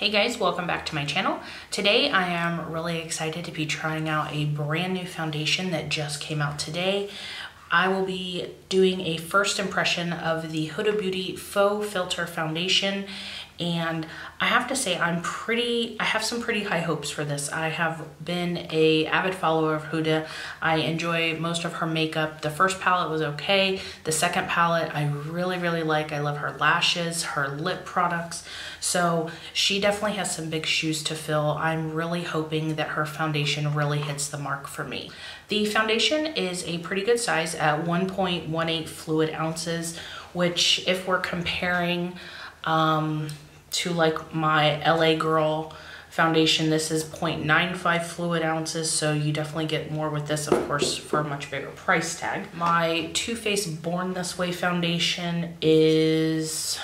Hey guys, welcome back to my channel. Today I am really excited to be trying out a brand new foundation that just came out today. I will be doing a first impression of the Huda Beauty Faux Filter Foundation, and I have to say I have some pretty high hopes for this. I have been an avid follower of Huda. I enjoy most of her makeup. The first palette was okay. The second palette I really like. I love her lashes, her lip products. So she definitely has some big shoes to fill. I'm really hoping that her foundation really hits the mark for me. The foundation is a pretty good size at 1.18 fluid ounces, which if we're comparing to like my LA Girl foundation, this is 0.95 fluid ounces, so you definitely get more with this, of course, for a much bigger price tag. My Too Faced Born This Way foundation is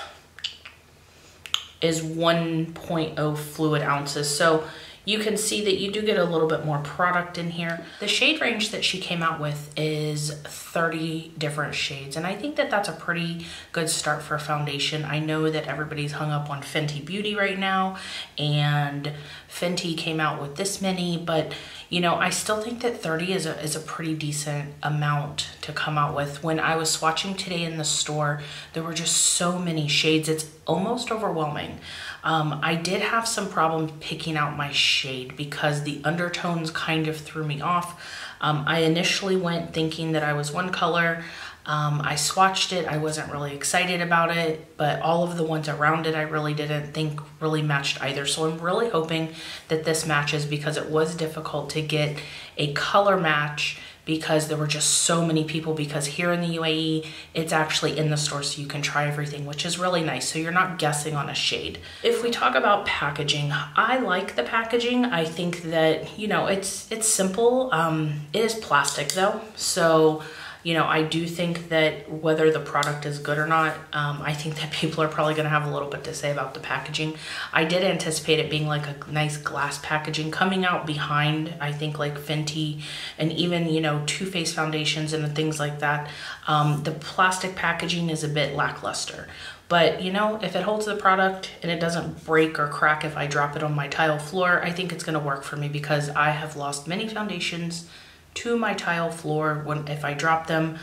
1.0 fluid ounces, so you can see that you do get a little bit more product in here. The shade range that she came out with is 30 different shades, and I think that that's a pretty good start for a foundation. I know that everybody's hung up on Fenty Beauty right now, and Fenty came out with this many, but you know, I still think that 30 is a pretty decent amount to come out with. When I was swatching today in the store, there were just so many shades. It's almost overwhelming. I did have some problem picking out my shade because the undertones kind of threw me off. I initially went thinking that I was one color. I swatched it, I wasn't really excited about it, but all of the ones around it I really didn't think really matched either. So I'm really hoping that this matches, because it was difficult to get a color match because there were just so many people, because here in the UAE, it's actually in the store so you can try everything, which is really nice. So you're not guessing on a shade. If we talk about packaging, I like the packaging. I think that, you know, it's simple. It is plastic though. So, you know, I do think that whether the product is good or not, I think that people are probably going to have a little bit to say about the packaging. I did anticipate it being like a nice glass packaging coming out behind, I think, like Fenty and even, you know, Too Faced foundations and things like that. The plastic packaging is a bit lackluster. But, you know, if it holds the product and it doesn't break or crack if I drop it on my tile floor, I think it's going to work for me, because I have lost many foundations to my tile floor if I drop them.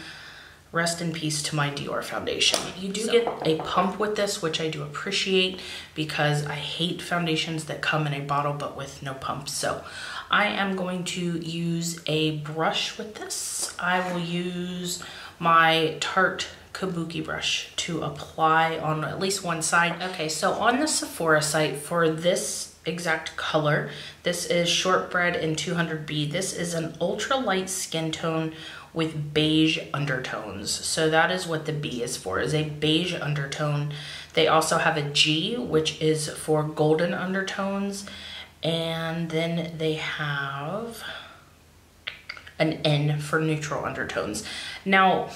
Rest in peace to my Dior foundation. You do get a pump with this, which I do appreciate, because I hate foundations that come in a bottle but with no pump. So I am going to use a brush with this. I will use my Tarte Kabuki brush to apply on at least one side. Okay, so on the Sephora site for this exact color, this is Shortbread in 200B. This is an ultra light skin tone with beige undertones. So that is what the B is for, is a beige undertone. They also have a G, which is for golden undertones. And then they have an N for neutral undertones. Now,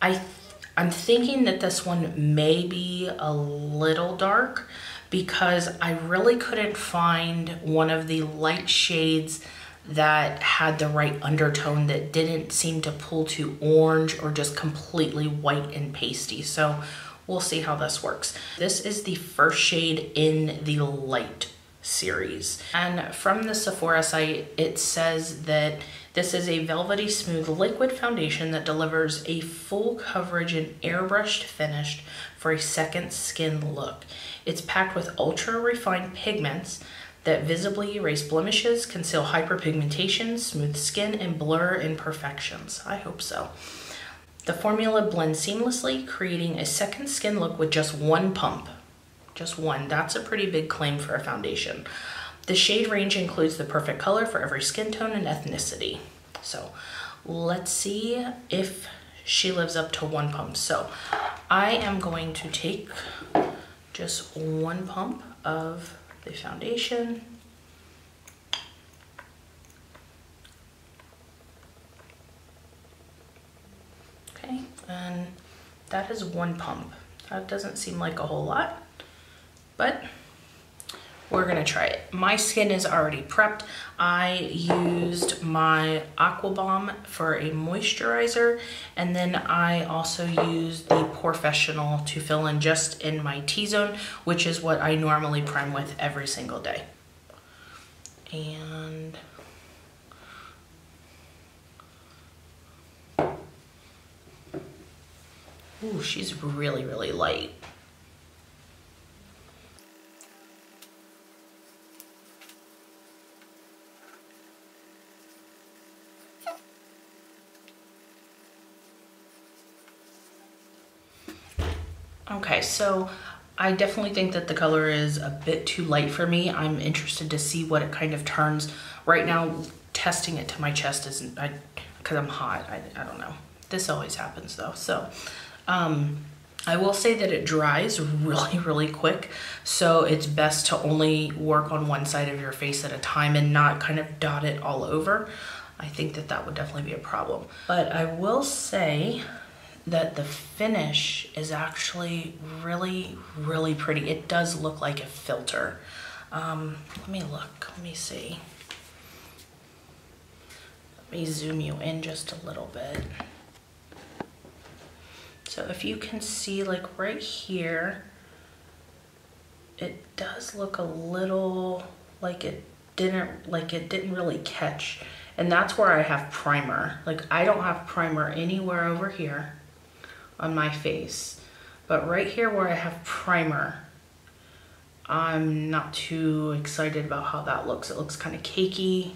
I'm thinking that this one may be a little dark, because I really couldn't find one of the light shades that had the right undertone, that didn't seem to pull to orange or just completely white and pasty. So we'll see how this works. This is the first shade in the light series. And from the Sephora site, it says that this is a velvety smooth liquid foundation that delivers a full coverage and airbrushed finish for a second skin look. It's packed with ultra refined pigments that visibly erase blemishes, conceal hyperpigmentation, smooth skin, and blur imperfections. I hope so. The formula blends seamlessly, creating a second skin look with just one pump. Just one. That's a pretty big claim for a foundation. The shade range includes the perfect color for every skin tone and ethnicity. So let's see if she lives up to one pump. So I am going to take just one pump of the foundation. Okay, and that is one pump. That doesn't seem like a whole lot, but we're gonna try it. My skin is already prepped. I used my Aqua Bomb for a moisturizer, and then I also used the Professional to fill in just in my T-zone, which is what I normally prime with every single day. And ooh, she's really, really light. Okay, so I definitely think that the color is a bit too light for me. I'm interested to see what it kind of turns. Right now, testing it to my chest isn't, because I'm hot, I don't know. This always happens though. So I will say that it dries really, really quick. So it's best to only work on one side of your face at a time and not kind of dot it all over. I think that that would definitely be a problem. But I will say that the finish is actually really, really pretty. It does look like a filter. Let me look, let me see. Let me zoom you in just a little bit. So if you can see, like right here, it does look a little like it didn't really catch. And that's where I have primer. Like I don't have primer anywhere over here on my face, but right here where I have primer, I'm not too excited about how that looks. It looks kind of cakey.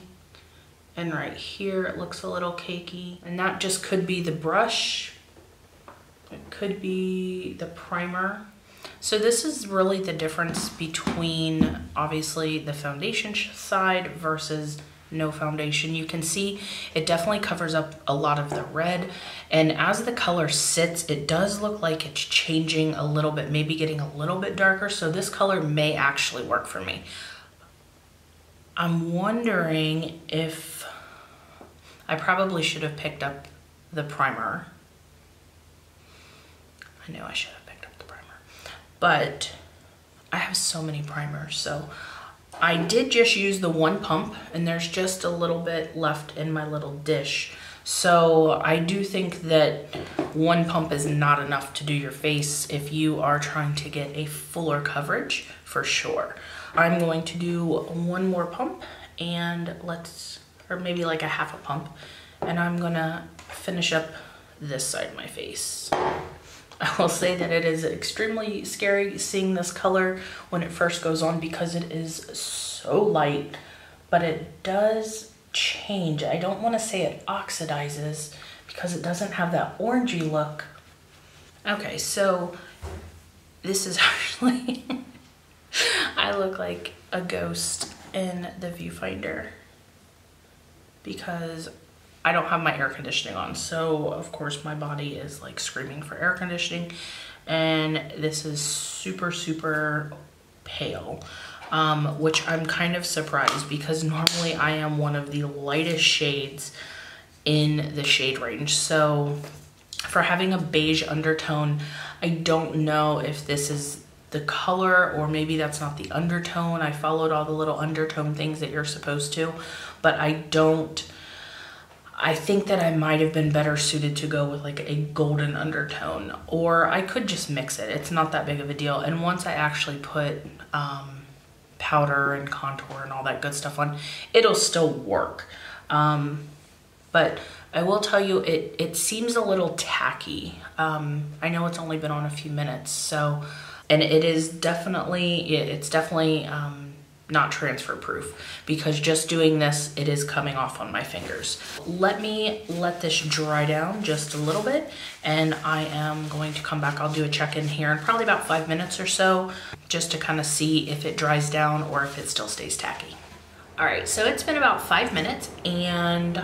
And right here, it looks a little cakey. And that just could be the brush. It could be the primer. So this is really the difference between obviously the foundation side versus no foundation. You can see it definitely covers up a lot of the red, and as the color sits, it does look like it's changing a little bit, maybe getting a little bit darker. So this color may actually work for me. I'm wondering if I probably should have picked up the primer. I know I should have picked up the primer, but I have so many primers. So I did just use the one pump, and there's just a little bit left in my little dish. So I do think that one pump is not enough to do your face if you are trying to get a fuller coverage, for sure. I'm going to do one more pump, and or maybe like a half a pump, and I'm gonna finish up this side of my face. I will say that it is extremely scary seeing this color when it first goes on because it is so light, but it does change. I don't want to say it oxidizes because it doesn't have that orangey look. Okay, so this is actually, I look like a ghost in the viewfinder because I don't have my air conditioning on. So of course my body is like screaming for air conditioning, and this is super, super pale, which I'm kind of surprised because normally I am one of the lightest shades in the shade range. So for having a beige undertone, I don't know if this is the color or maybe that's not the undertone. I followed all the little undertone things that you're supposed to, but I think that I might have been better suited to go with like a golden undertone, or I could just mix it. It's not that big of a deal. And once I actually put powder and contour and all that good stuff on, it'll still work. But I will tell you, it seems a little tacky. I know it's only been on a few minutes, so, and it's definitely not transfer proof because just doing this, it is coming off on my fingers. Let me let this dry down just a little bit, and I am going to come back. I'll do a check-in here in probably about 5 minutes or so, just to kind of see if it dries down or if it still stays tacky. All right, so it's been about 5 minutes and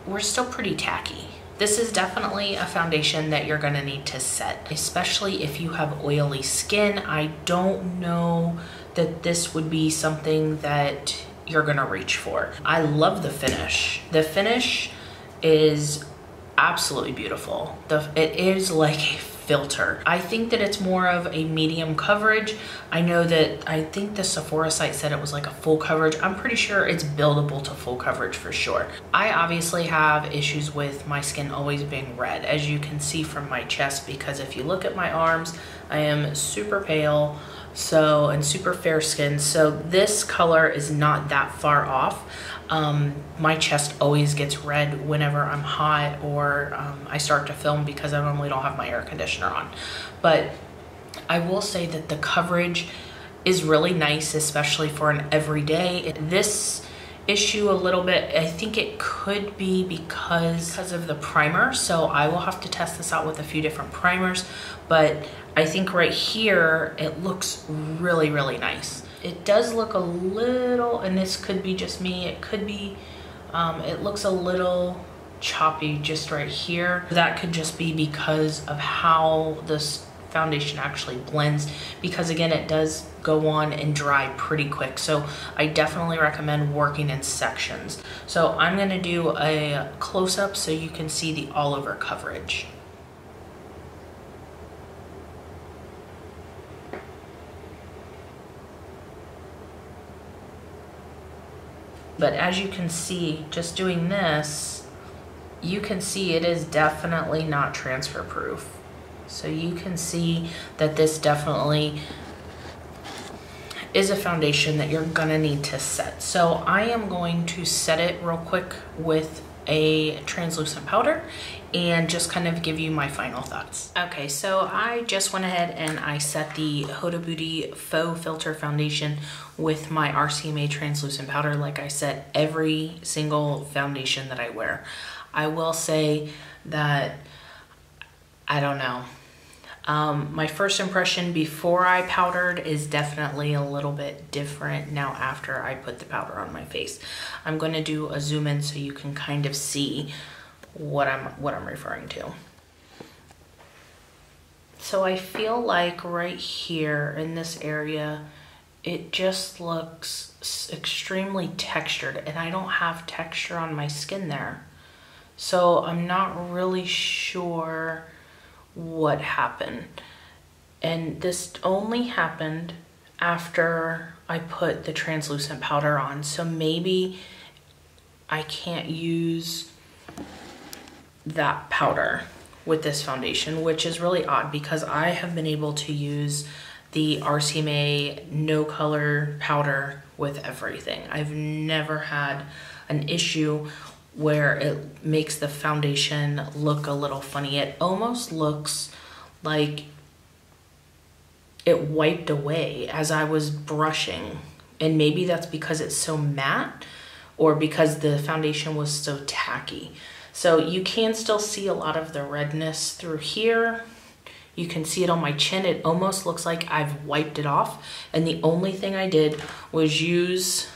we're still pretty tacky. This is definitely a foundation that you're gonna need to set, especially if you have oily skin. I don't know that this would be something that you're gonna reach for. I love the finish. The finish is absolutely beautiful. It is like a Filter. I think that it's more of a medium coverage. I think the Sephora site said it was like a full coverage. I'm pretty sure it's buildable to full coverage for sure. I obviously have issues with my skin always being red, as you can see from my chest, because if you look at my arms, I am super pale and super fair skin. So this color is not that far off. My chest always gets red whenever I'm hot or I start to film, because I normally don't have my air conditioner on. But I will say that the coverage is really nice, especially for an everyday. This issue a little bit, I think it could be because of the primer. So I will have to test this out with a few different primers, but I think right here, it looks really, really nice. It does look a little, and this could be just me, it could be, it looks a little choppy just right here. That could just be because of how this foundation actually blends, because again, it does go on and dry pretty quick. So I definitely recommend working in sections. So I'm gonna do a close-up so you can see the all over coverage. But as you can see, just doing this, you can see it is definitely not transfer proof. So you can see that this definitely is a foundation that you're gonna need to set. So I am going to set it real quick with a translucent powder and just kind of give you my final thoughts. Okay, so I just went ahead and I set the Huda Beauty Faux Filter Foundation with my RCMA translucent powder, like I set every single foundation that I wear. I will say that, I don't know, my first impression before I powdered is definitely a little bit different now after I put the powder on my face. I'm going to do a zoom in so you can kind of see what I'm referring to. So I feel like right here in this area, it just looks extremely textured, and I don't have texture on my skin there. So I'm not really sure what happened. And this only happened after I put the translucent powder on. So maybe I can't use that powder with this foundation, which is really odd because I have been able to use the RCMA no color powder with everything. I've never had an issue where it makes the foundation look a little funny. It almost looks like it wiped away as I was brushing. And maybe that's because it's so matte or because the foundation was so tacky. So you can still see a lot of the redness through here. You can see it on my chin. It almost looks like I've wiped it off. And the only thing I did was use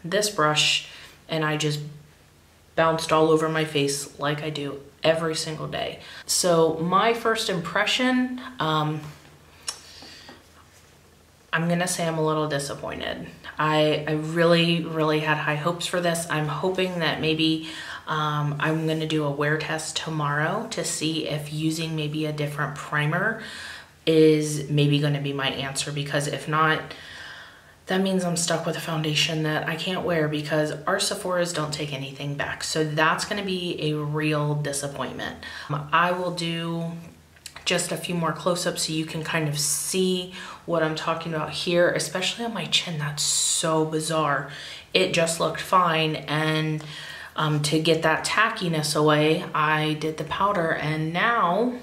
this brush and I just bounced all over my face like I do every single day. So my first impression, I'm gonna say I'm a little disappointed. I really, really had high hopes for this. I'm hoping that maybe I'm gonna do a wear test tomorrow to see if using maybe a different primer is maybe gonna be my answer, because if not, that means I'm stuck with a foundation that I can't wear because our Sephoras don't take anything back. So that's gonna be a real disappointment. I will do just a few more close-ups so you can kind of see what I'm talking about here, especially on my chin. That's so bizarre. It just looked fine, and to get that tackiness away, I did the powder, and now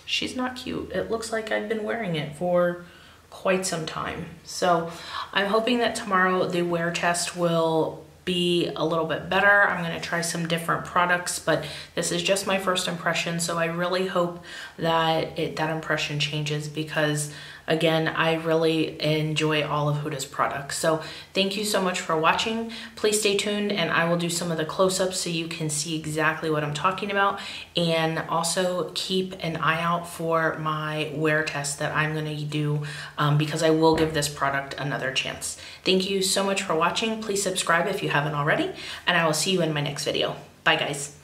she's not cute. It looks like I've been wearing it for quite some time. So I'm hoping that tomorrow the wear test will be a little bit better. I'm going to try some different products, but this is just my first impression. So I really hope that that impression changes, because again, I really enjoy all of Huda's products. So thank you so much for watching. Please stay tuned and I will do some of the close-ups so you can see exactly what I'm talking about. And also keep an eye out for my wear test that I'm going to do because I will give this product another chance. Thank you so much for watching. Please subscribe if you haven't already, and I will see you in my next video. Bye guys.